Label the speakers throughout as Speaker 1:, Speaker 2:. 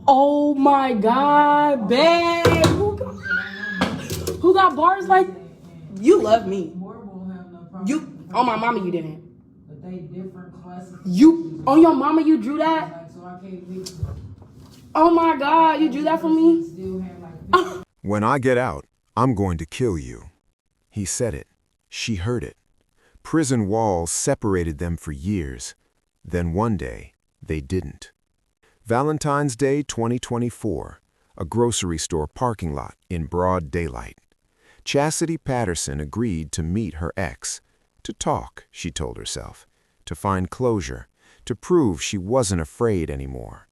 Speaker 1: Oh my God, babe. Who got bars like you love me? You on my mama you didn't. You on your mama you drew that? Oh my God, you drew that for me?
Speaker 2: When I get out, I'm going to kill you. He said it. She heard it. Prison walls separated them for years. Then one day, they didn't. Valentine's Day 2024, a grocery store parking lot in broad daylight. Chasity Patterson agreed to meet her ex. To talk, she told herself. To find closure. To prove she wasn't afraid anymore.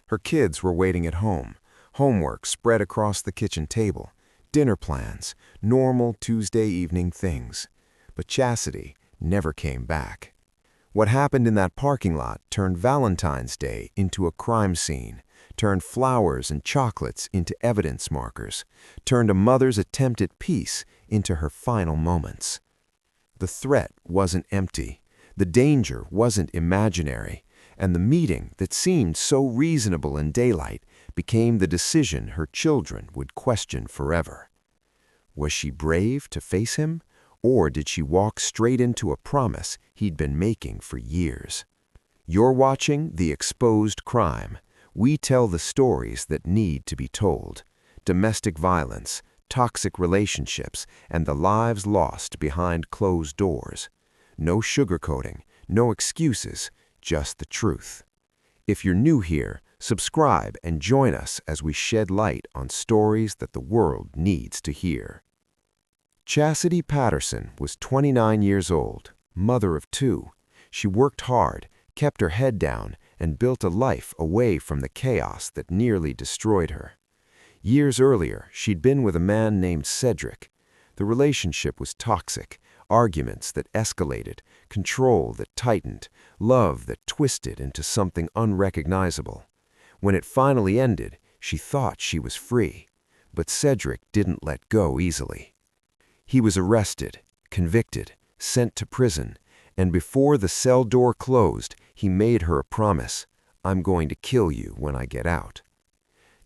Speaker 2: Her kids were waiting at home. Homework spread across the kitchen table. Dinner plans, normal Tuesday evening things. But Chasity never came back. What happened in that parking lot turned Valentine's Day into a crime scene, turned flowers and chocolates into evidence markers, turned a mother's attempt at peace into her final moments. The threat wasn't empty, the danger wasn't imaginary, and the meeting that seemed so reasonable in daylight became the decision her children would question forever. Was she brave to face him? Or did she walk straight into a promise he'd been making for years? You're watching The Exposed Crime. We tell the stories that need to be told. Domestic violence, toxic relationships, and the lives lost behind closed doors. No sugarcoating, no excuses, just the truth. If you're new here, subscribe and join us as we shed light on stories that the world needs to hear. Chasity Patterson was 29 years old, mother of 2. She worked hard, kept her head down, and built a life away from the chaos that nearly destroyed her. Years earlier, she'd been with a man named Cedric. The relationship was toxic, arguments that escalated, control that tightened, love that twisted into something unrecognizable. When it finally ended, she thought she was free. But Cedric didn't let go easily. He was arrested, convicted, sent to prison, and before the cell door closed, he made her a promise: "I'm going to kill you when I get out."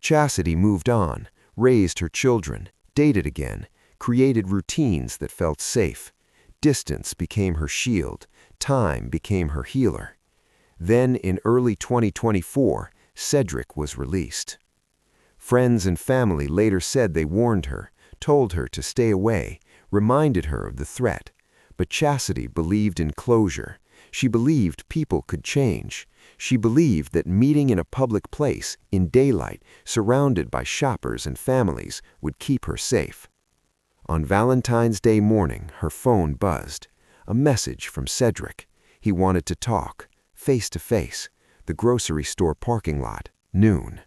Speaker 2: Chasity moved on, raised her children, dated again, created routines that felt safe. Distance became her shield, time became her healer. Then, in early 2024, Cedric was released. Friends and family later said they warned her, told her to stay away, reminded her of the threat. But Chasity believed in closure. She believed people could change. She believed that meeting in a public place, in daylight, surrounded by shoppers and families, would keep her safe. On Valentine's Day morning, her phone buzzed. A message from Cedric. He wanted to talk, face to face. The grocery store parking lot, noon.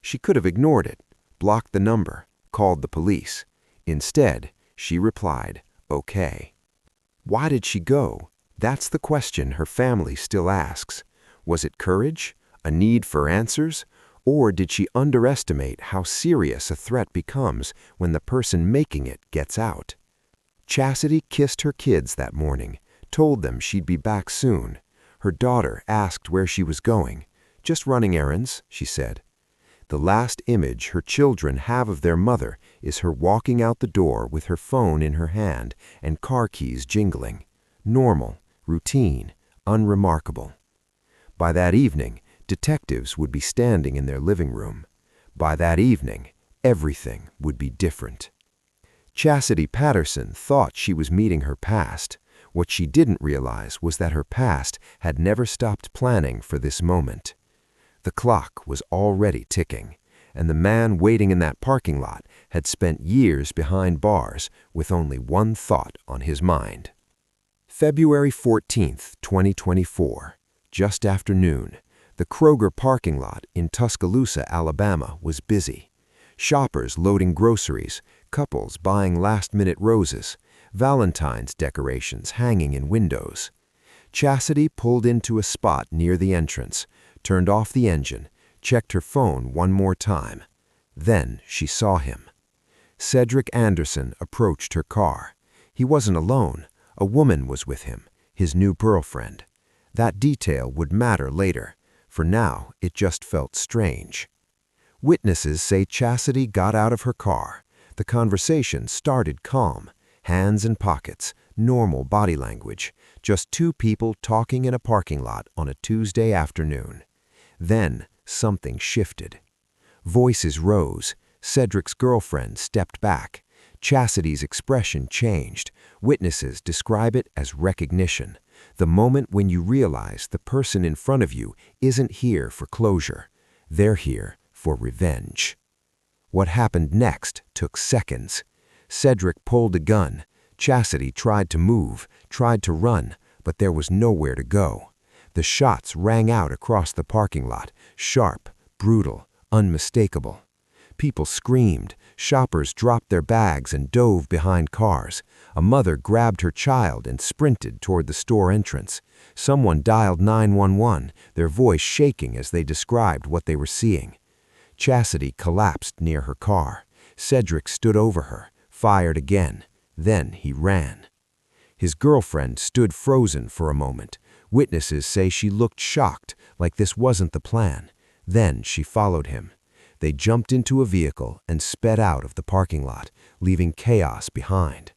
Speaker 2: She could have ignored it, blocked the number, called the police. Instead, she replied, "Okay." Why did she go? That's the question her family still asks. Was it courage? A need for answers? Or did she underestimate how serious a threat becomes when the person making it gets out? Chasity kissed her kids that morning, told them she'd be back soon. Her daughter asked where she was going. "Just running errands," she said. The last image her children have of their mother is her walking out the door with her phone in her hand and car keys jingling. Normal, routine, unremarkable. By that evening, detectives would be standing in their living room. By that evening, everything would be different. Chasity Patterson thought she was meeting her past. What she didn't realize was that her past had never stopped planning for this moment. The clock was already ticking, and the man waiting in that parking lot had spent years behind bars with only one thought on his mind. February 14th, 2024, just after noon, the Kroger parking lot in Tuscaloosa, Alabama was busy. Shoppers loading groceries, couples buying last-minute roses, Valentine's decorations hanging in windows. Chasity pulled into a spot near the entrance, turned off the engine, checked her phone one more time. Then she saw him. Cedric Anderson approached her car. He wasn't alone. A woman was with him, his new girlfriend. That detail would matter later. For now, it just felt strange. Witnesses say Chasity got out of her car. The conversation started calm, hands in pockets, normal body language, just two people talking in a parking lot on a Tuesday afternoon. Then something shifted. Voices rose. Cedric's girlfriend stepped back. Chastity's expression changed. Witnesses describe it as recognition, the moment when you realize the person in front of you isn't here for closure. They're here for revenge. What happened next took seconds. Cedric pulled a gun. Chasity tried to move, tried to run, but there was nowhere to go. The shots rang out across the parking lot, sharp, brutal, unmistakable. People screamed. Shoppers dropped their bags and dove behind cars. A mother grabbed her child and sprinted toward the store entrance. Someone dialed 911, their voice shaking as they described what they were seeing. Chasity collapsed near her car. Cedric stood over her, fired again. Then he ran. His girlfriend stood frozen for a moment. Witnesses say she looked shocked, like this wasn't the plan. Then she followed him. They jumped into a vehicle and sped out of the parking lot, leaving chaos behind.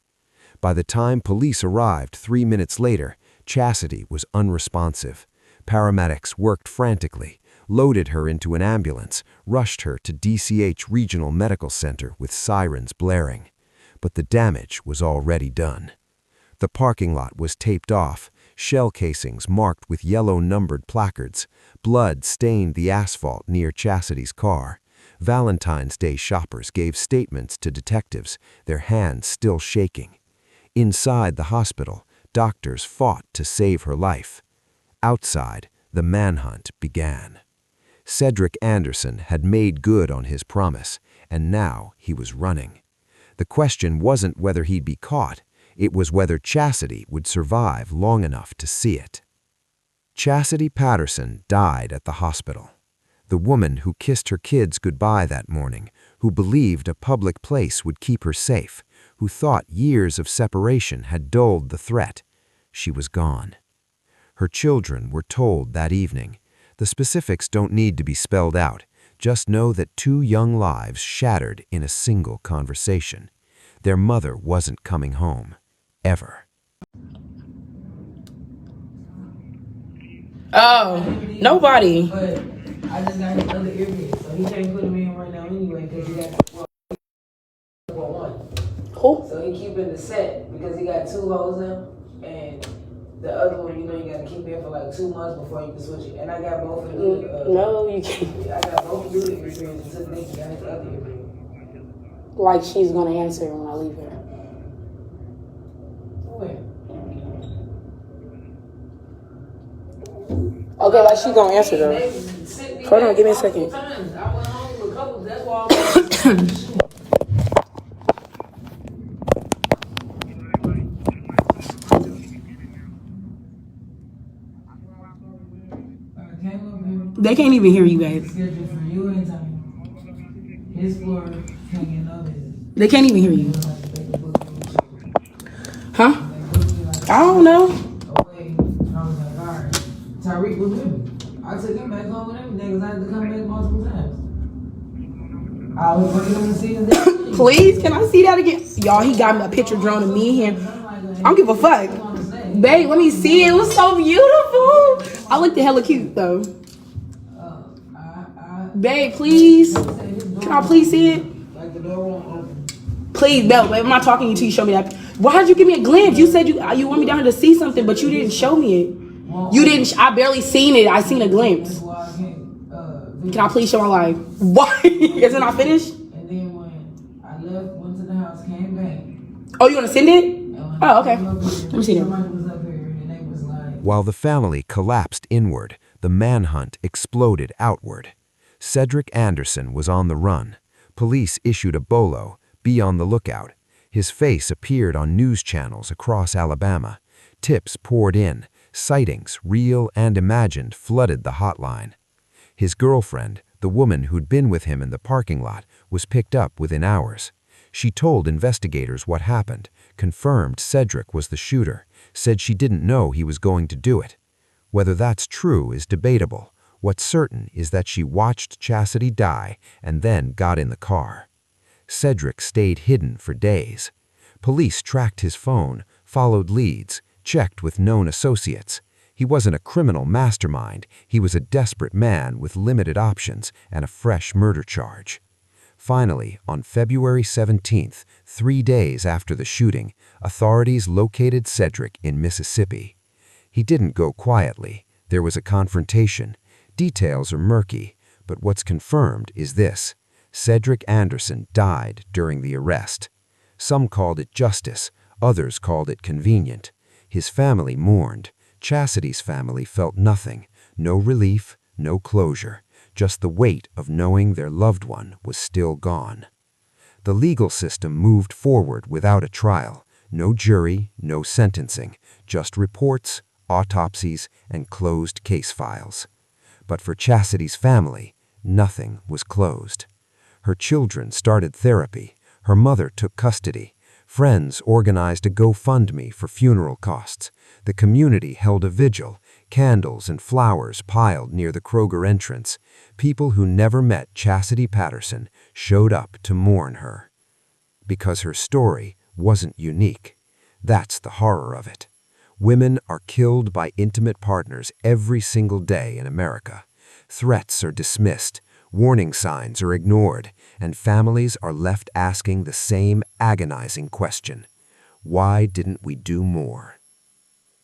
Speaker 2: By the time police arrived 3 minutes later, Chasity was unresponsive. Paramedics worked frantically, loaded her into an ambulance, rushed her to DCH Regional Medical Center with sirens blaring. But the damage was already done. The parking lot was taped off, shell casings marked with yellow numbered placards. Blood stained the asphalt near Chastity's car. Valentine's Day shoppers gave statements to detectives, their hands still shaking. Inside the hospital, doctors fought to save her life. Outside, the manhunt began. Cedric Anderson had made good on his promise, and now he was running. The question wasn't whether he'd be caught, it was whether Chasity would survive long enough to see it. Chasity Patterson died at the hospital. The woman who kissed her kids goodbye that morning, who believed a public place would keep her safe, who thought years of separation had dulled the threat, she was gone. Her children were told that evening. The specifics don't need to be spelled out. Just know that 2 young lives shattered in a single conversation. Their mother wasn't coming home. Ever.
Speaker 1: Oh, nobody.
Speaker 3: But I just got his other earpiece, so he can't put him in right now anyway because he got one.
Speaker 1: Who?
Speaker 3: So he keeping the set because he got 2 holes now, and the other one, you know, you got to keep it for like 2 months before you can switch it. And I got both of the.
Speaker 1: No, you can't.
Speaker 3: I got both of the earpieces and took Nick and got his other earpiece.
Speaker 1: Like she's gonna answer when I leave her.
Speaker 3: Where?
Speaker 1: Okay, like she's gonna answer though. Hold on, give me a second.
Speaker 3: I went home with a couple. That's why I was.
Speaker 1: They can't even hear you guys.
Speaker 3: Scheduled for you and Tommy. His floor can't get no business.
Speaker 1: They can't even hear you. Huh? I don't know.
Speaker 3: Away. I was like, all right. Tyreek was with me. I took him back home and everything because I had to come back multiple times. I was bringing him to see his dad.
Speaker 1: Please, can I see that again? Y'all, he got me a picture drawn of me and him. I don't give a fuck. Babe, let me see it. It was so beautiful. I looked hella cute though. Babe, please. Can I please see it?
Speaker 3: Like the door won't open.
Speaker 1: Please, no, babe, I'm not talking to you till you show me that. Why'd you give me a glimpse? You said you want me down here to see something, but you didn't show me it. You didn't. I barely seen it. I seen a glimpse. Can I please show my life? Why? Is it not finished?
Speaker 3: And then when I left, went to the house, came back.
Speaker 1: Oh, you want to send it? Oh, okay. Let me see that.
Speaker 3: Somebody was up here and they was like.
Speaker 2: While the family collapsed inward, the manhunt exploded outward. Cedric Anderson was on the run. Police issued a bolo, "Be on the lookout." His face appeared on news channels across Alabama. Tips poured in. Sightings, real and imagined, flooded the hotline. His girlfriend, the woman who'd been with him in the parking lot, was picked up within hours. She told investigators what happened, confirmed Cedric was the shooter, said she didn't know he was going to do it. Whether that's true is debatable.
Speaker 4: What's certain is that she watched Chasity die and then got in the car. Cedric stayed hidden for days. Police tracked his phone, followed leads, checked with known associates. He wasn't a criminal mastermind, he was a desperate man with limited options and a fresh murder charge. Finally, on February 17th, 3 days after the shooting, authorities located Cedric in Mississippi. He didn't go quietly. There was a confrontation. Details are murky, but what's confirmed is this: Cedric Anderson died during the arrest. Some called it justice, others called it convenient. His family mourned. Chastity's family felt nothing, no relief, no closure, just the weight of knowing their loved one was still gone. The legal system moved forward without a trial, no jury, no sentencing, just reports, autopsies, and closed case files. But for Chastity's family, nothing was closed. Her children started therapy. Her mother took custody. Friends organized a GoFundMe for funeral costs. The community held a vigil, candles and flowers piled near the Kroger entrance. People who never met Chasity Patterson showed up to mourn her. Because her story wasn't unique. That's the horror of it. Women are killed by intimate partners every single day in America. Threats are dismissed, warning signs are ignored, and families are left asking the same agonizing question: why didn't we do more?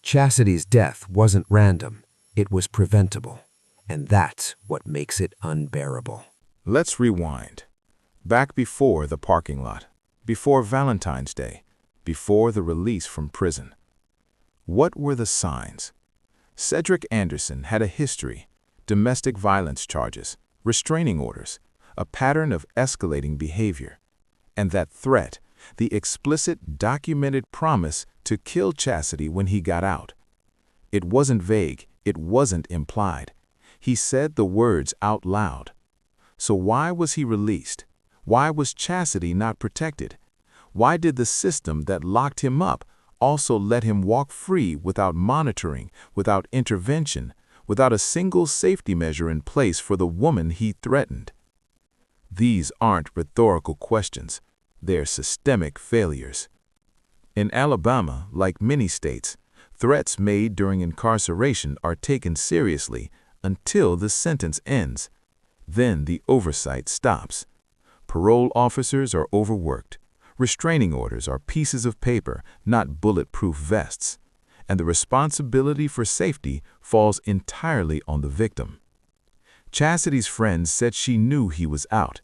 Speaker 4: Chastity's death wasn't random, it was preventable, and that's what makes it unbearable.
Speaker 5: Let's rewind. Back before the parking lot, before Valentine's Day, before the release from prison. What were the signs? Cedric Anderson had a history: domestic violence charges, restraining orders, a pattern of escalating behavior. And that threat, the explicit, documented promise to kill Chasity when he got out. It wasn't vague, it wasn't implied. He said the words out loud. So why was he released? Why was Chasity not protected? Why did the system that locked him up also let him walk free without monitoring, without intervention, without a single safety measure in place for the woman he threatened? These aren't rhetorical questions. They're systemic failures. In Alabama, like many states, threats made during incarceration are taken seriously until the sentence ends. Then the oversight stops. Parole officers are overworked. Restraining orders are pieces of paper, not bulletproof vests. And the responsibility for safety falls entirely on the victim. Chastity's friends said she knew he was out.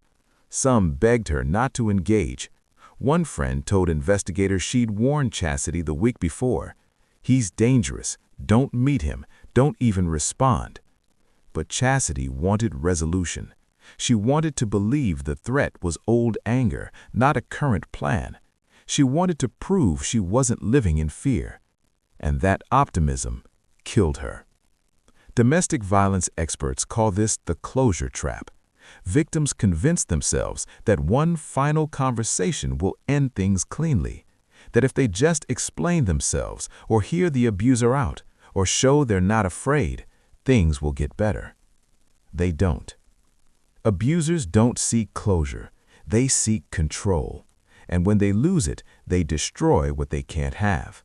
Speaker 5: Some begged her not to engage. One friend told investigators she'd warned Chasity the week before. He's dangerous. Don't meet him. Don't even respond. But Chasity wanted resolution. She wanted to believe the threat was old anger, not a current plan. She wanted to prove she wasn't living in fear. And that optimism killed her. Domestic violence experts call this the closure trap. Victims convince themselves that one final conversation will end things cleanly, that if they just explain themselves or hear the abuser out or show they're not afraid, things will get better. They don't. Abusers don't seek closure, they seek control. And when they lose it, they destroy what they can't have.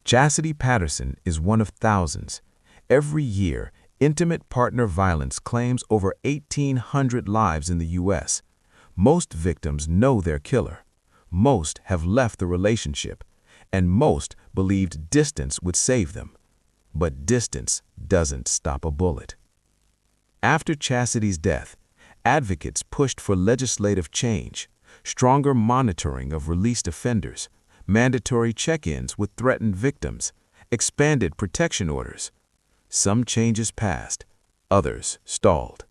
Speaker 5: Chasity Patterson is one of thousands. Every year, intimate partner violence claims over 1,800 lives in the U.S. Most victims know their killer. Most have left the relationship. And most believed distance would save them. But distance doesn't stop a bullet. After Chastity's death, advocates pushed for legislative change, stronger monitoring of released offenders, mandatory check-ins with threatened victims, expanded protection orders. Some changes passed, others stalled.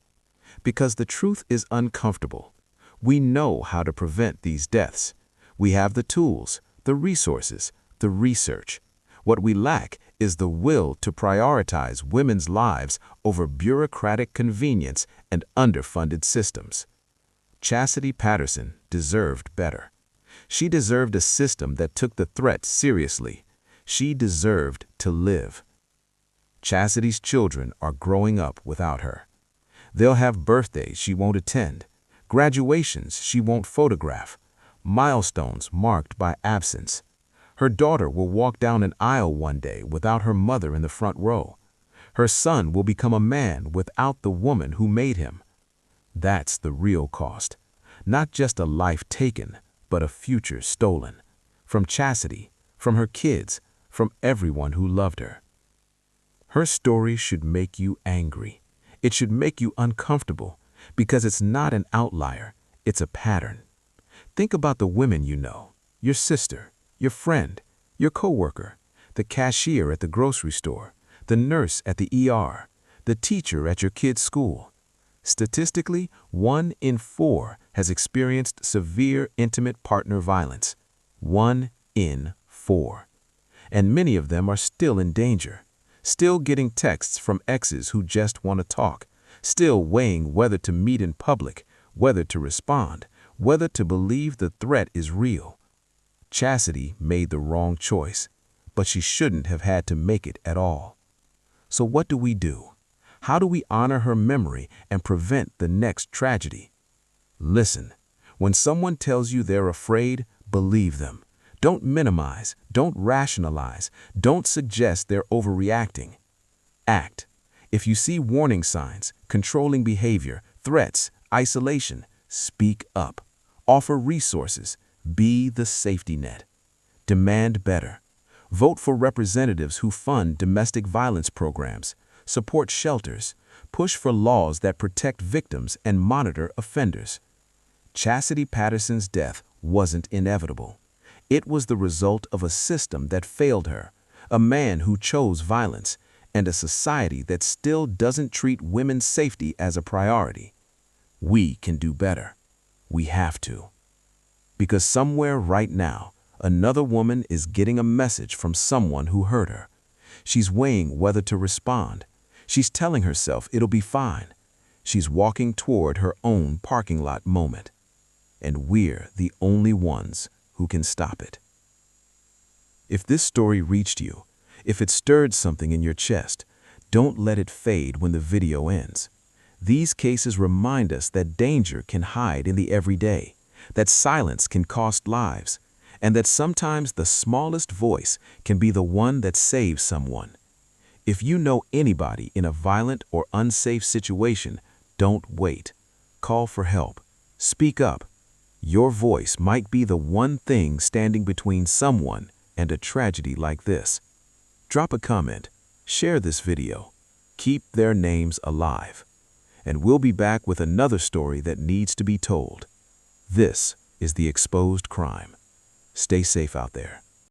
Speaker 5: Because the truth is uncomfortable. We know how to prevent these deaths. We have the tools, the resources, the research. What we lack is the will to prioritize women's lives over bureaucratic convenience and underfunded systems. Chasity Patterson deserved better. She deserved a system that took the threat seriously. She deserved to live. Chastity's children are growing up without her. They'll have birthdays she won't attend, graduations she won't photograph, milestones marked by absence. Her daughter will walk down an aisle one day without her mother in the front row. Her son will become a man without the woman who made him. That's the real cost. Not just a life taken, but a future stolen. From Chasity, from her kids, from everyone who loved her. Her story should make you angry. It should make you uncomfortable, because it's not an outlier, it's a pattern. Think about the women you know, your sister, your friend, your coworker, the cashier at the grocery store, the nurse at the ER, the teacher at your kid's school. Statistically, 1 in 4 has experienced severe intimate partner violence. 1 in 4. And many of them are still in danger, still getting texts from exes who just want to talk, still weighing whether to meet in public, whether to respond, whether to believe the threat is real. Chasity made the wrong choice, but she shouldn't have had to make it at all. So what do we do? How do we honor her memory and prevent the next tragedy? Listen, when someone tells you they're afraid, believe them. Don't minimize, don't rationalize, don't suggest they're overreacting. Act. If you see warning signs, controlling behavior, threats, isolation, speak up. Offer resources. Be the safety net. Demand better. Vote for representatives who fund domestic violence programs, support shelters, push for laws that protect victims and monitor offenders. Chasity Patterson's death wasn't inevitable. It was the result of a system that failed her, a man who chose violence, and a society that still doesn't treat women's safety as a priority. We can do better. We have to. Because somewhere right now, another woman is getting a message from someone who hurt her. She's weighing whether to respond. She's telling herself it'll be fine. She's walking toward her own parking lot moment. And we're the only ones who can stop it. If this story reached you, if it stirred something in your chest, don't let it fade when the video ends. These cases remind us that danger can hide in the everyday, that silence can cost lives, and that sometimes the smallest voice can be the one that saves someone. If you know anybody in a violent or unsafe situation, don't wait. Call for help. Speak up. Your voice might be the one thing standing between someone and a tragedy like this. Drop a comment, share this video, keep their names alive, and we'll be back with another story that needs to be told. This is The Exposed Crime. Stay safe out there.